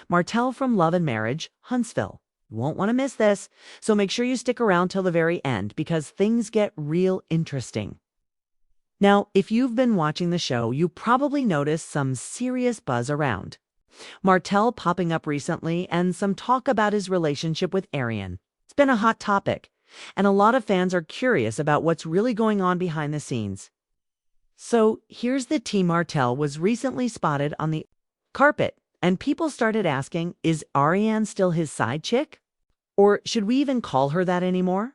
Martell from Love and Marriage, Huntsville. You won't want to miss this, so make sure you stick around till the very end because things get real interesting. Now, if you've been watching the show, you probably noticed some serious buzz around. Martell popping up recently and some talk about his relationship with Arionne. It's been a hot topic, and a lot of fans are curious about what's really going on behind the scenes. So here's the tea. Martell was recently spotted on the carpet, and people started asking, is Arionne still his side chick? Or should we even call her that anymore?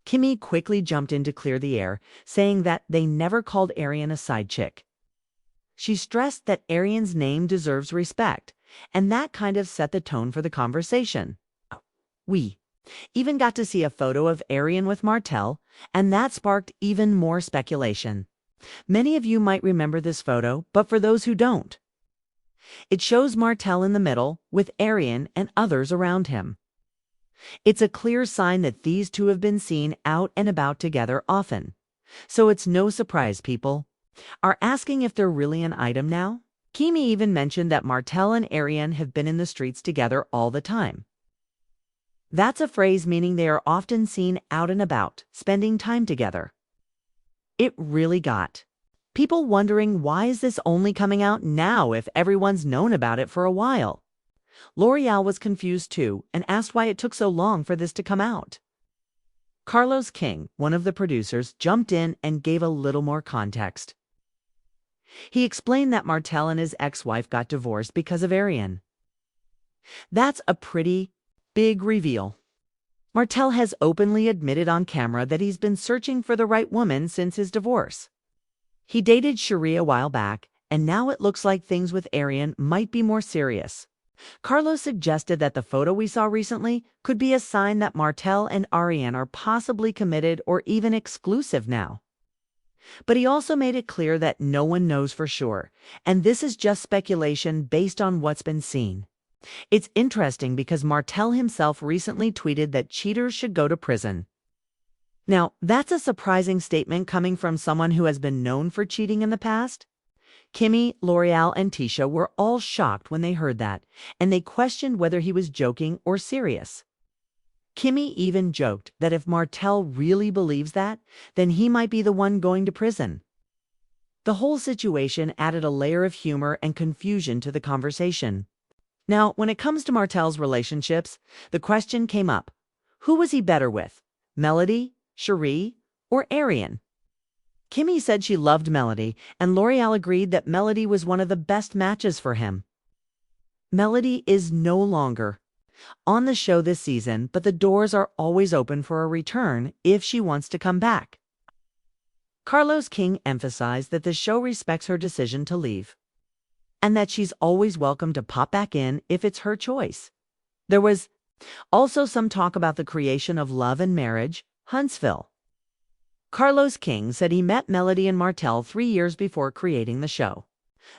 Kimmy quickly jumped in to clear the air, saying that they never called Arionne a side chick. She stressed that Arionne's name deserves respect, and that kind of set the tone for the conversation. We even got to see a photo of Arionne with Martell, and that sparked even more speculation. Many of you might remember this photo, but for those who don't, it shows Martell in the middle with Arionne and others around him. It's a clear sign that these two have been seen out and about together often. So it's no surprise people are asking if they're really an item now. Kimmy even mentioned that Martell and Arionne have been in the streets together all the time. That's a phrase meaning they are often seen out and about, spending time together. It really got people wondering, why is this only coming out now if everyone's known about it for a while? L'Oreal was confused too and asked why it took so long for this to come out. Carlos King, one of the producers, jumped in and gave a little more context. He explained that Martell and his ex-wife got divorced because of Arionne. That's a pretty big reveal. Martell has openly admitted on camera that he's been searching for the right woman since his divorce. He dated Shari a while back, and now it looks like things with Arionne might be more serious. Carlos suggested that the photo we saw recently could be a sign that Martell and Arionne are possibly committed or even exclusive now. But he also made it clear that no one knows for sure, and this is just speculation based on what's been seen. It's interesting because Martell himself recently tweeted that cheaters should go to prison. Now, that's a surprising statement coming from someone who has been known for cheating in the past. Kimmy, L'Oreal, and Tisha were all shocked when they heard that, and they questioned whether he was joking or serious. Kimmy even joked that if Martell really believes that, then he might be the one going to prison. The whole situation added a layer of humor and confusion to the conversation. Now, when it comes to Martell's relationships, the question came up, who was he better with, Melody, Shari, or Arionne? Kimmy said she loved Melody, and L'Oreal agreed that Melody was one of the best matches for him. Melody is no longer on the show this season, but the doors are always open for a return if she wants to come back. Carlos King emphasized that the show respects her decision to leave, and that she's always welcome to pop back in if it's her choice. There was also some talk about the creation of Love and Marriage, Huntsville. Carlos King said he met Melody and Martell 3 years before creating the show.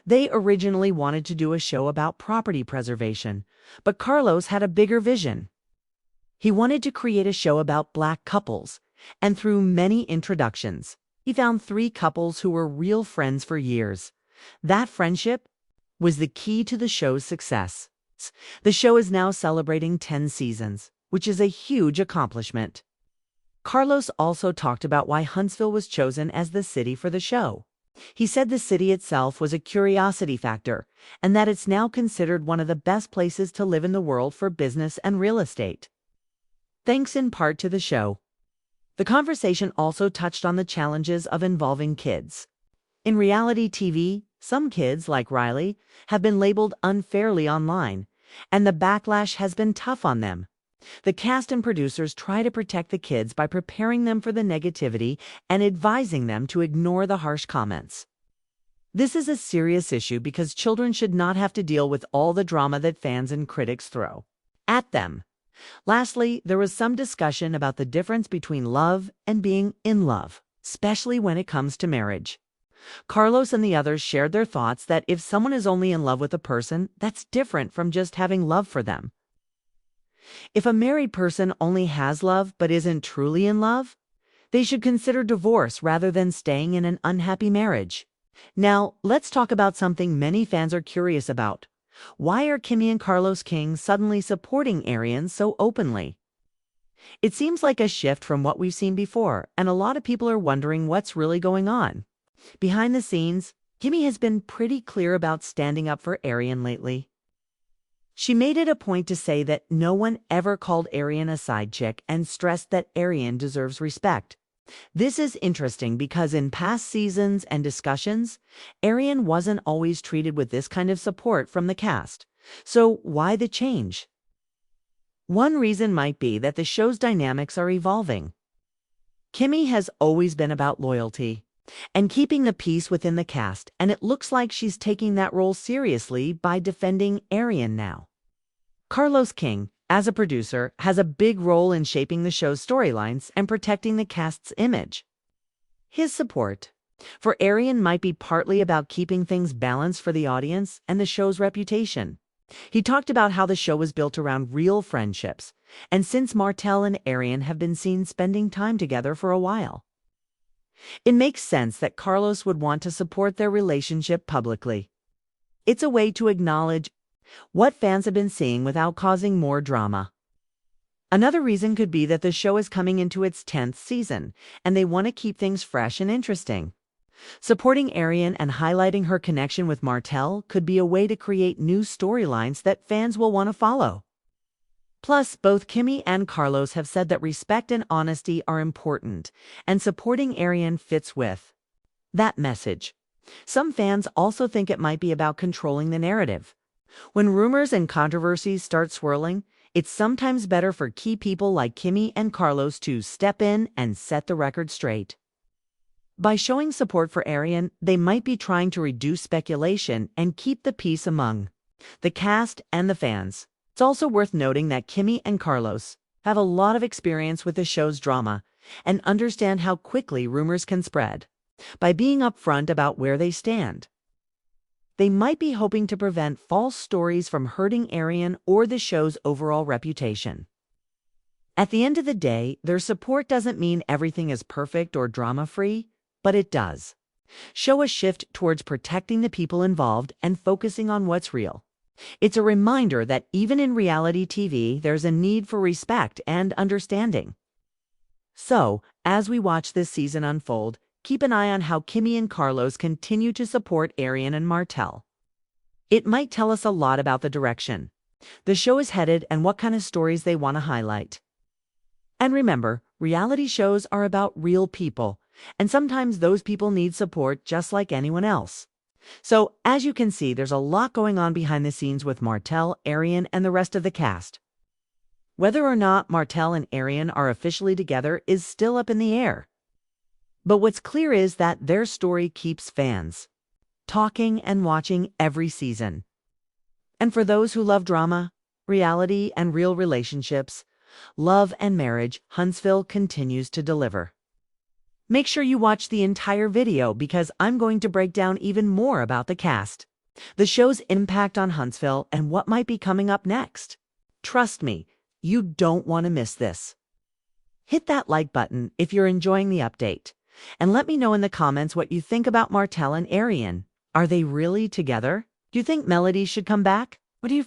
They originally wanted to do a show about property preservation, but Carlos had a bigger vision. He wanted to create a show about Black couples, and through many introductions, he found 3 couples who were real friends for years. That friendship was the key to the show's success. The show is now celebrating 10 seasons, which is a huge accomplishment. Carlos also talked about why Huntsville was chosen as the city for the show. He said the city itself was a curiosity factor, and that it's now considered one of the best places to live in the world for business and real estate, thanks in part to the show. The conversation also touched on the challenges of involving kids. In reality TV, some kids, like Riley, have been labeled unfairly online, and the backlash has been tough on them. The cast and producers try to protect the kids by preparing them for the negativity and advising them to ignore the harsh comments. This is a serious issue because children should not have to deal with all the drama that fans and critics throw at them. Lastly, there was some discussion about the difference between love and being in love, especially when it comes to marriage. Carlos and the others shared their thoughts that if someone is only in love with a person, that's different from just having love for them. If a married person only has love but isn't truly in love, they should consider divorce rather than staying in an unhappy marriage. Now, let's talk about something many fans are curious about. Why are Kimmy and Carlos King suddenly supporting Arionne so openly? It seems like a shift from what we've seen before, and a lot of people are wondering what's really going on. Behind the scenes, Kimmy has been pretty clear about standing up for Arionne lately. She made it a point to say that no one ever called Arionne a side chick and stressed that Arionne deserves respect. This is interesting because in past seasons and discussions, Arionne wasn't always treated with this kind of support from the cast. So why the change? One reason might be that the show's dynamics are evolving. Kimmy has always been about loyalty and keeping the peace within the cast, and it looks like she's taking that role seriously by defending Arionne now. Carlos King, as a producer, has a big role in shaping the show's storylines and protecting the cast's image. His support for Arionne might be partly about keeping things balanced for the audience and the show's reputation. He talked about how the show was built around real friendships, and since Martell and Arionne have been seen spending time together for a while, it makes sense that Carlos would want to support their relationship publicly. It's a way to acknowledge what fans have been seeing without causing more drama. Another reason could be that the show is coming into its 10th season, and they want to keep things fresh and interesting. Supporting Arionne and highlighting her connection with Martell could be a way to create new storylines that fans will want to follow. Plus, both Kimmy and Carlos have said that respect and honesty are important, and supporting Arionne fits with that message. Some fans also think it might be about controlling the narrative. When rumors and controversies start swirling, it's sometimes better for key people like Kimmy and Carlos to step in and set the record straight. By showing support for Arionne, they might be trying to reduce speculation and keep the peace among the cast and the fans. It's also worth noting that Kimmy and Carlos have a lot of experience with the show's drama and understand how quickly rumors can spread. By being upfront about where they stand, they might be hoping to prevent false stories from hurting Arionne or the show's overall reputation. At the end of the day, their support doesn't mean everything is perfect or drama-free, but it does show a shift towards protecting the people involved and focusing on what's real. It's a reminder that even in reality TV, there's a need for respect and understanding. So, as we watch this season unfold, keep an eye on how Kimmy and Carlos continue to support Arionne and Martell. It might tell us a lot about the direction the show is headed and what kind of stories they want to highlight. And remember, reality shows are about real people, and sometimes those people need support just like anyone else. So, as you can see, there's a lot going on behind the scenes with Martell, Arionne, and the rest of the cast. Whether or not Martell and Arionne are officially together is still up in the air. But what's clear is that their story keeps fans talking and watching every season. And for those who love drama, reality, and real relationships, love and marriage, Huntsville continues to deliver. Make sure you watch the entire video because I'm going to break down even more about the cast, the show's impact on Huntsville, and what might be coming up next. Trust me, you don't want to miss this. Hit that like button if you're enjoying the update, and let me know in the comments what you think about Martell and Arionne. Are they really together? Do you think Melody should come back? What do you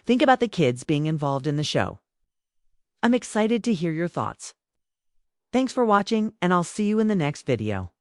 think about the kids being involved in the show? I'm excited to hear your thoughts. Thanks for watching, and I'll see you in the next video.